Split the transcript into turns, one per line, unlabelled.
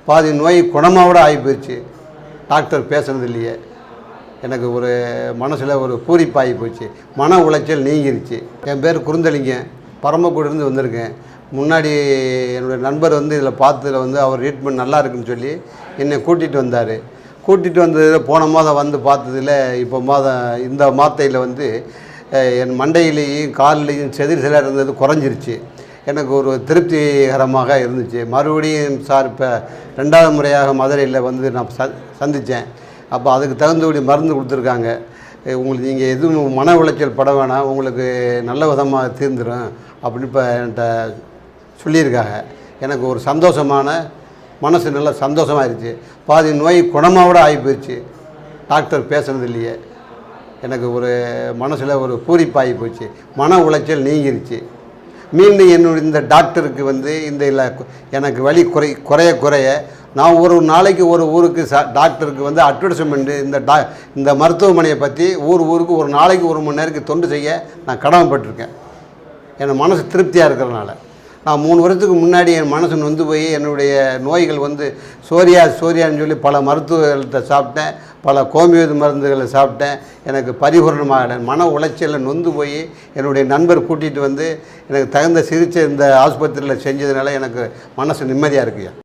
பாதி நோய் குணமாவோட ஆகி போயிடுச்சு. டாக்டர் பேசுனது இல்லையே. எனக்கு ஒரு மனசில் ஒரு பூரிப்பாகி போச்சு. மன உளைச்சல் நீங்கிருச்சு. என் பேர் குருந்தலிங்க, பரமக்குடியிருந்து வந்திருக்கேன். முன்னாடி என்னுடைய நண்பர் வந்து இதில் பார்த்ததில் வந்து அவர் ட்ரீட்மெண்ட் நல்லா இருக்குன்னு சொல்லி என்னை கூட்டிகிட்டு வந்தார். கூட்டிகிட்டு வந்ததில் போன மாதம் வந்து பார்த்ததில் இப்போ இந்த மாத்தையில் வந்து என் மண்டையிலையும் காலிலையும் செதில் இருந்தது குறைஞ்சிருச்சு. எனக்கு ஒரு திருப்திகரமாக இருந்துச்சு. மறுபடியும் சார் இப்போ 2வது முறையாக மதுரையில் வந்து நான் சந்தித்தேன். அப்போ அதுக்கு தகுந்தபடி மருந்து கொடுத்துருக்காங்க. உங்களுக்கு நீங்கள் எதுவும் மன உளைச்சல் பட வேணாம், உங்களுக்கு நல்ல விதமாக தீர்ந்துடும் அப்படின்னு இப்போ என்கிட்ட சொல்லியிருக்காங்க. எனக்கு ஒரு சந்தோஷமான மனசு நல்லா சந்தோஷமாகிருச்சு. பாதி நோய் குணமாவோட ஆகி போயிடுச்சு. டாக்டர் பேசுனது இல்லையே. எனக்கு ஒரு மனசில் ஒரு பூரிப்பாகி போச்சு. மன உளைச்சல் நீங்கிருச்சு. மீண்டும் என்னுடைய இந்த டாக்டருக்கு வந்து இந்த எனக்கு வலி குறைய நான் ஒரு நாளைக்கு ஒரு ஊருக்கு டாக்டருக்கு வந்து அட்வர்டைஸ்மெண்ட்டு இந்த மருத்துவமனையை பற்றி ஊருக்கு ஒரு நாளைக்கு 1 மணி நேரத்துக்கு தொண்டு செய்ய நான் கடமைப்பட்டிருக்கேன். என் மனசு திருப்தியாக இருக்கிறதுனால. நான் 3 வருஷத்துக்கு முன்னாடி என் மனசு நொந்து போய் என்னுடைய நோய்கள் வந்து சோரியான்னு சொல்லி பல மருத்துவர்கள்ட்ட சாப்பிட்டேன், பல ஹோமியோபதி மருந்துகளை சாப்பிட்டேன். எனக்கு பரிபூரணமாக மன உளைச்சலில் நொந்து போய் என்னுடைய நண்பர் கூட்டிகிட்டு வந்து எனக்கு தகுந்த சிகிச்சை இந்த ஆஸ்பத்திரியில் செஞ்சதுனால எனக்கு மனசு நிம்மதியாக இருக்குயா.